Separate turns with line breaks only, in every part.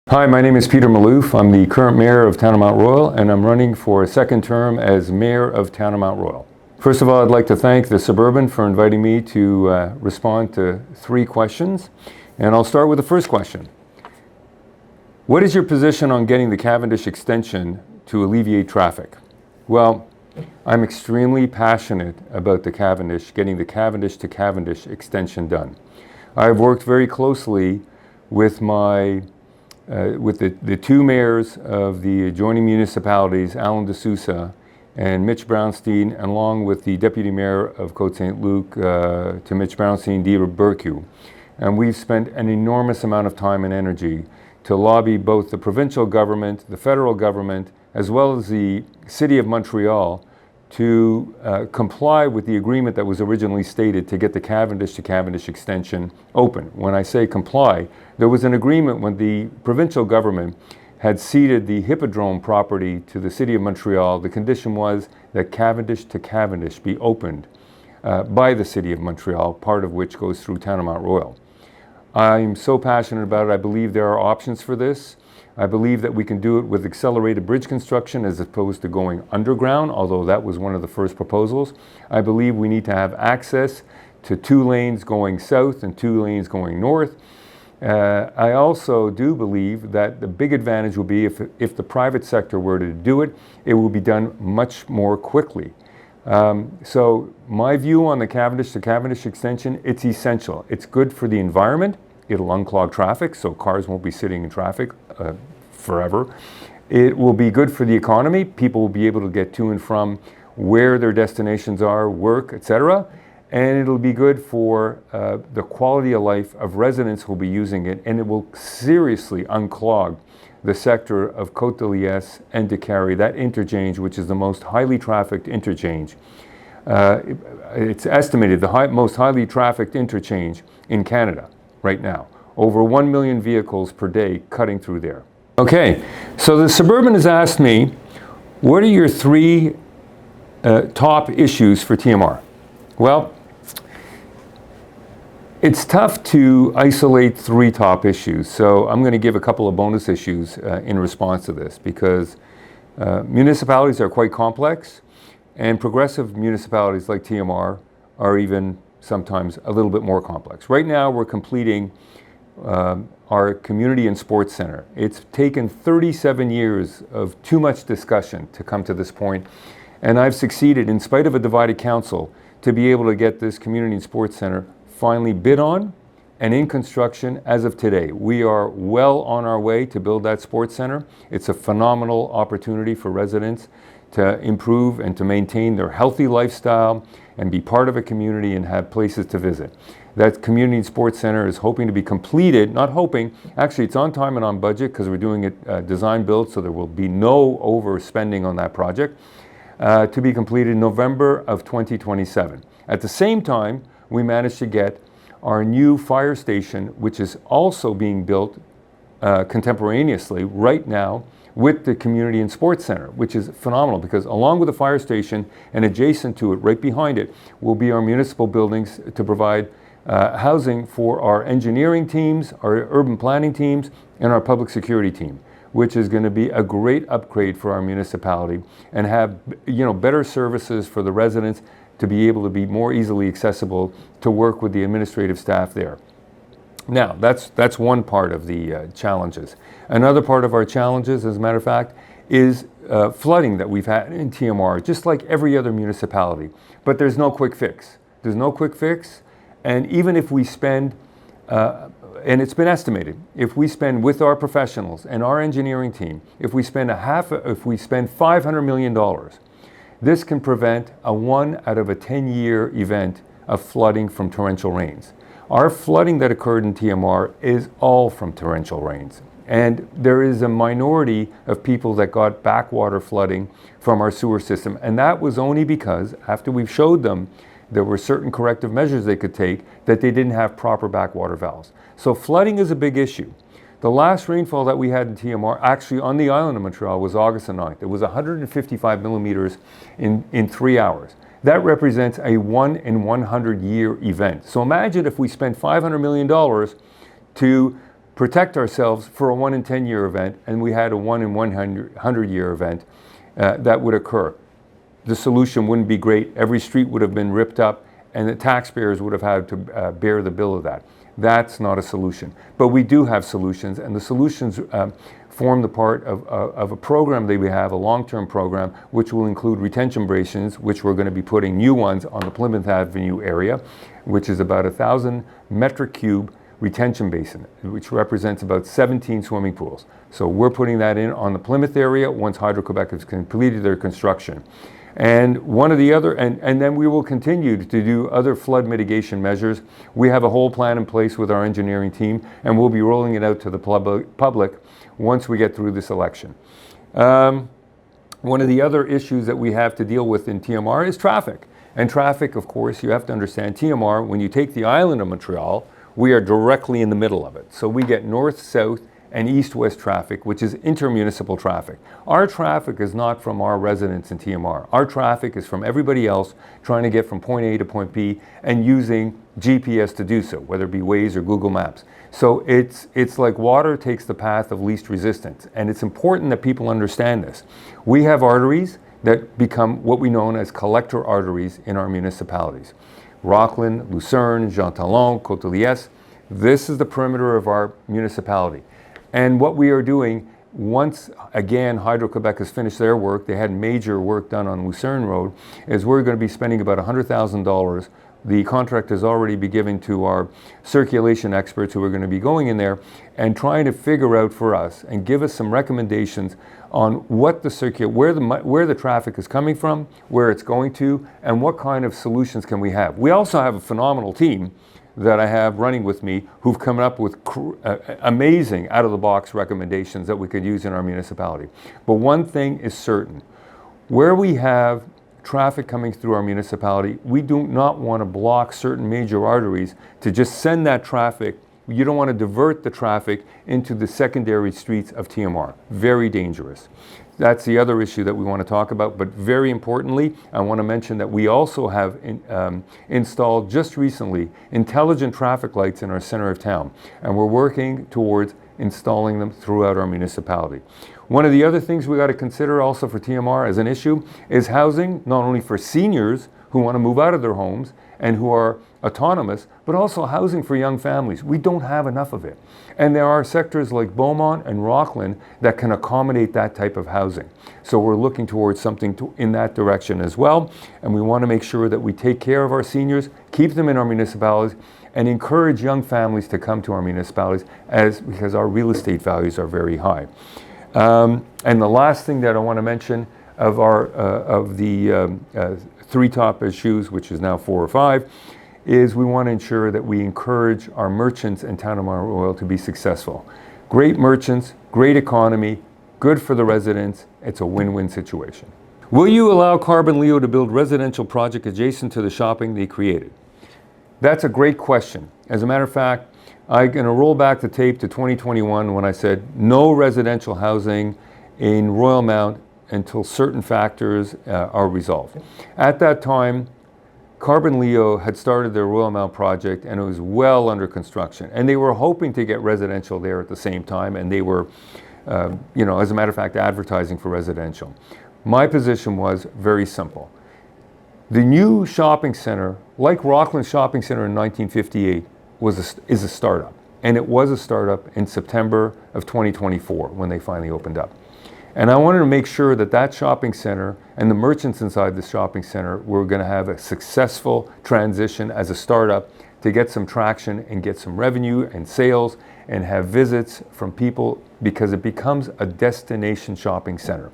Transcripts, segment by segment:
Hi, my name is Peter Malouf. I'm the current mayor of Town of Mount Royal, and I'm running for a second term as mayor of Town of Mount Royal. First of all, I'd like to thank the Suburban for inviting me to respond to 3 questions. And I'll start with the first question. What is your position on getting the Cavendish extension to alleviate traffic? Well, I'm extremely passionate about getting the Cavendish to Cavendish extension done. I've worked very closely with the 2 mayors of the adjoining municipalities, Alan D'Souza and Mitch Brownstein, along with the deputy mayor of Côte Saint Luc, to Mitch Brownstein, Deidre Burkew. And we've spent an enormous amount of time and energy to lobby both the provincial government, the federal government, as well as the City of Montreal to comply with the agreement that was originally stated to get the Cavendish to Cavendish extension open. When I say comply, there was an agreement when the provincial government had ceded the Hippodrome property to the City of Montreal. The condition was that Cavendish to Cavendish be opened by the City of Montreal, part of which goes through Town of Mount Royal. I'm so passionate about it. I believe there are options for this. I believe that we can do it with accelerated bridge construction as opposed to going underground, although that was one of the first proposals. I believe we need to have access to 2 lanes going south and 2 lanes going north. I also do believe that the big advantage will be if the private sector were to do it, it will be done much more quickly. So my view on the Cavendish to Cavendish extension, it's essential. It's good for the environment. It'll unclog traffic, so cars won't be sitting in traffic forever. It will be good for the economy. People will be able to get to and from where their destinations are, work, etc. And it'll be good for the quality of life of residents who will be using it, and it will seriously unclog the sector of Côte de Liesse and de Carry, that interchange, which is the most highly trafficked interchange. It's estimated the most highly trafficked interchange in Canada right now. Over 1 million vehicles per day cutting through there. Okay, so the Suburban has asked me, what are your 3 top issues for TMR? Well, it's tough to isolate 3 top issues, so I'm going to give a couple of bonus issues in response to this, because municipalities are quite complex, and progressive municipalities like TMR are even sometimes a little bit more complex. Right now, we're completing our community and sports center. It's taken 37 years of too much discussion to come to this point, and I've succeeded, in spite of a divided council, to be able to get this community and sports center finally bid on and in construction as of today. We are well on our way to build that sports center. It's a phenomenal opportunity for residents to improve and to maintain their healthy lifestyle and be part of a community and have places to visit. That community and sports center is hoping to be completed, not hoping, actually it's on time and on budget because we're doing it design build, so there will be no overspending on that project, to be completed in November of 2027. At the same time, we managed to get our new fire station, which is also being built contemporaneously right now with the community and sports center, which is phenomenal because along with the fire station and adjacent to it, right behind it, will be our municipal buildings to provide housing for our engineering teams, our urban planning teams, and our public security team, which is going to be a great upgrade for our municipality and have better services for the residents to be able to be more easily accessible to work with the administrative staff there. Now, that's one part of the challenges. Another part of our challenges, as a matter of fact, is flooding that we've had in TMR, just like every other municipality. But there's no quick fix. There's no quick fix, and even if we spend, and it's been estimated, if we spend with our professionals and our engineering team, if we spend $500 million, this can prevent a 1 out of a 10-year event of flooding from torrential rains. Our flooding that occurred in TMR is all from torrential rains. And there is a minority of people that got backwater flooding from our sewer system. And that was only because after we've showed them there were certain corrective measures they could take, that they didn't have proper backwater valves. So flooding is a big issue. The last rainfall that we had in TMR, actually on the island of Montreal, was August the 9th. It was 155 millimeters in 3 hours. That represents a 1 in 100 year event. So imagine if we spent $500 million to protect ourselves for a 1 in 10 year event, and we had a 1 in 100 year event that would occur. The solution wouldn't be great. Every street would have been ripped up, and the taxpayers would have had to bear the bill of that. That's not a solution. But we do have solutions, and the solutions form the part of a program that we have, a long-term program, which will include retention basins, which we're going to be putting new ones on the Plymouth Avenue area, which is about 1,000 metric cube retention basin, which represents about 17 swimming pools. So we're putting that in on the Plymouth area once Hydro-Quebec has completed their construction. And one of the other, and then we will continue to do other flood mitigation measures. We have a whole plan in place with our engineering team, and we'll be rolling it out to the public once we get through this election. One of the other issues that we have to deal with in TMR is traffic. And traffic, of course, you have to understand TMR, when you take the island of Montreal, we are directly in the middle of it. So we get north-south and east-west traffic, which is intermunicipal traffic. Our traffic is not from our residents in TMR. Our traffic is from everybody else trying to get from point A to point B and using GPS to do so, whether it be Waze or Google Maps. So it's like water takes the path of least resistance, and it's important that people understand this. We have arteries that become what we know as collector arteries in our municipalities. Rockland, Lucerne, Jean Talon, Côte-de-Liesse. This is the perimeter of our municipality. And what we are doing, once again Hydro-Quebec has finished their work, they had major work done on Lucerne Road, is we're going to be spending about $100,000. The contract has already been given to our circulation experts who are going to be going in there and trying to figure out for us and give us some recommendations on what the where the traffic is coming from, where it's going to, and what kind of solutions can we have. We also have a phenomenal team that I have running with me who've come up with amazing out-of-the-box recommendations that we could use in our municipality. But one thing is certain, where we have traffic coming through our municipality, we do not want to block certain major arteries to just send that traffic. You don't want to divert the traffic into the secondary streets of TMR. Very dangerous. That's the other issue that we want to talk about, but very importantly, I want to mention that we also have installed just recently intelligent traffic lights in our center of town, and we're working towards installing them throughout our municipality. One of the other things we got to consider also for TMR as an issue is housing, not only for seniors who want to move out of their homes and who are autonomous, but also housing for young families. We don't have enough of it. And there are sectors like Beaumont and Rockland that can accommodate that type of housing. So we're looking towards something in that direction as well. And we want to make sure that we take care of our seniors, keep them in our municipalities, and encourage young families to come to our municipalities because our real estate values are very high. And the last thing that I want to mention of the three top issues, which is now 4 or 5, is we want to ensure that we encourage our merchants in town of Mayoral to be successful. Great merchants, great economy, good for the residents. It's a win-win situation. Will you allow Carbon Leo to build residential project adjacent to the shopping they created? That's a great question. As a matter of fact, I'm going to roll back the tape to 2021 when I said no residential housing in Royal Mount until certain factors are resolved. At that time, Carbon Leo had started their Royal Mount project and it was well under construction. And they were hoping to get residential there at the same time, and they were, as a matter of fact, advertising for residential. My position was very simple. The new shopping center, like Rockland Shopping Center in 1958, is a startup. And it was a startup in September of 2024 when they finally opened up. And I wanted to make sure that that shopping center and the merchants inside the shopping center were going to have a successful transition as a startup to get some traction and get some revenue and sales and have visits from people, because it becomes a destination shopping center.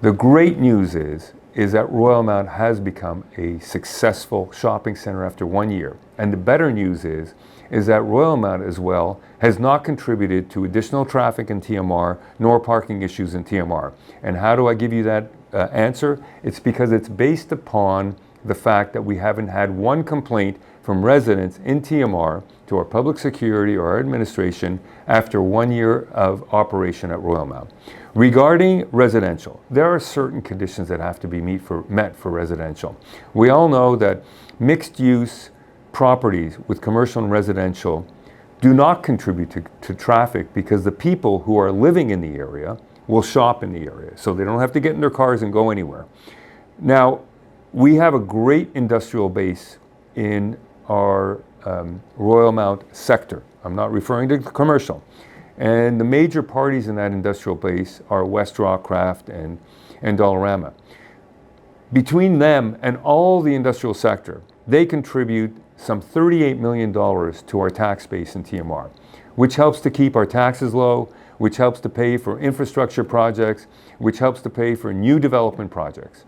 The great news is that Royal Mount has become a successful shopping center after 1 year. And the better news is that Royal Mount as well has not contributed to additional traffic in TMR nor parking issues in TMR. And how do I give you that answer? It's because it's based upon the fact that we haven't had one complaint from residents in TMR to our public security or our administration after 1 year of operation at Royal Mount. Regarding residential, there are certain conditions that have to be met for residential. We all know that mixed use properties with commercial and residential do not contribute to traffic because the people who are living in the area will shop in the area, so they don't have to get in their cars and go anywhere. Now, we have a great industrial base in our Royal sector. I'm not referring to commercial. And the major parties in that industrial base are Westrock, Kraft, and Dollarama. Between them and all the industrial sector, they contribute some $38 million to our tax base in TMR, which helps to keep our taxes low, which helps to pay for infrastructure projects, which helps to pay for new development projects.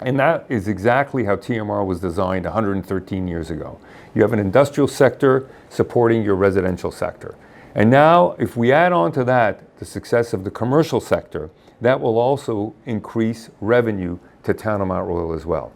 And that is exactly how TMR was designed 113 years ago. You have an industrial sector supporting your residential sector. And now, if we add on to that the success of the commercial sector, that will also increase revenue to Town of Mount Royal as well.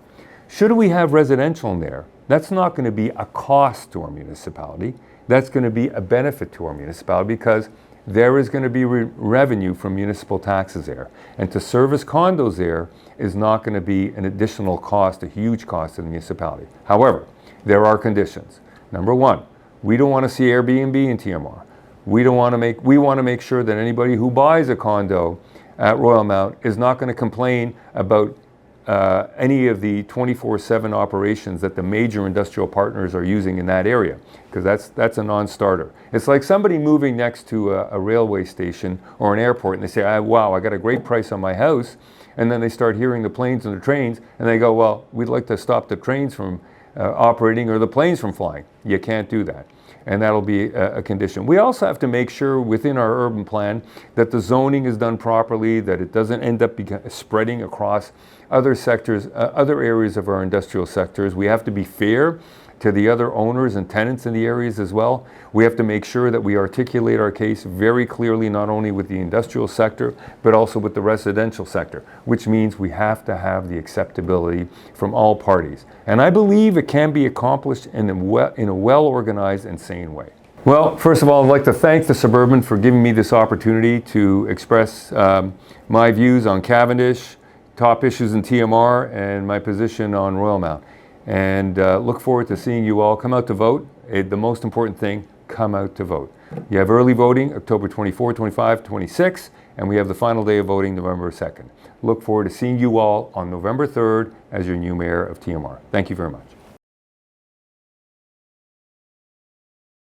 Should we have residential in there, that's not going to be a cost to our municipality. That's going to be a benefit to our municipality because there is going to be revenue from municipal taxes there. And to service condos there is not going to be an additional cost, a huge cost to the municipality. However, there are conditions. Number one, we don't want to see Airbnb in TMR. We want to make sure that anybody who buys a condo at Royal Mount is not going to complain about any of the 24/7 operations that the major industrial partners are using in that area, because that's a non-starter. It's like somebody moving next to a railway station or an airport and they say, wow, I got a great price on my house, and then they start hearing the planes and the trains and they go, well, we'd like to stop the trains from operating or the planes from flying. You can't do that. And that'll be a condition. We also have to make sure within our urban plan that the zoning is done properly, that it doesn't end up spreading across other sectors, other areas of our industrial sectors. We have to be fair to the other owners and tenants in the areas as well. We have to make sure that we articulate our case very clearly, not only with the industrial sector, but also with the residential sector, which means we have to have the acceptability from all parties. And I believe it can be accomplished in a well-organized and sane way. Well, first of all, I'd like to thank the Suburban for giving me this opportunity to express my views on Cavendish, top issues in TMR, and my position on Royal Mount. And look forward to seeing you all come out to vote. The most important thing, come out to vote. You have early voting October 24, 25, 26, and we have the final day of voting November 2nd. Look forward to seeing you all on November 3rd as your new mayor of TMR. Thank you very much.